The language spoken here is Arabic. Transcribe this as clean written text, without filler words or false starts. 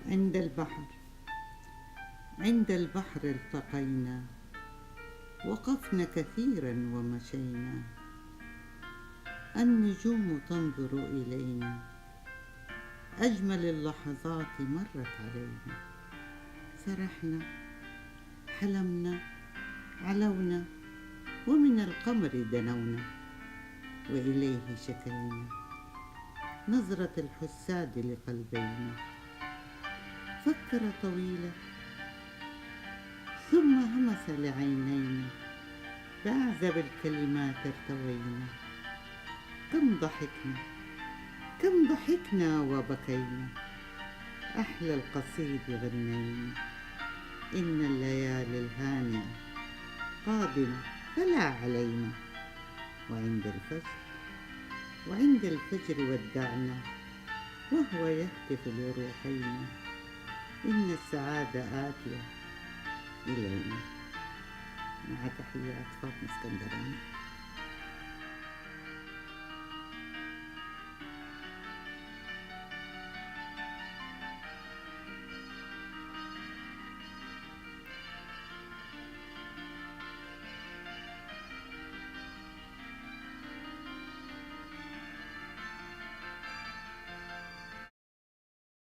عند البحر عند البحر التقينا، وقفنا كثيرا ومشينا، النجوم تنظر إلينا، أجمل اللحظات مرت علينا، سرحنا، حلمنا، علونا، ومن القمر دنونا، وإليه شكينا نظرة الحساد لقلبينا. فكر طويلا ثم همس لعينينا، بأعذب الكلمات ارتوينا، كم ضحكنا وبكينا، أحلى القصيد غنينا، إن الليالي الهانئة قادمة فلا علينا، وعند الفجر ودعنا، وهو يهتف لروحينا، إن السعادة آتية إلينا. مع تحيات فاطمة اسكندراني.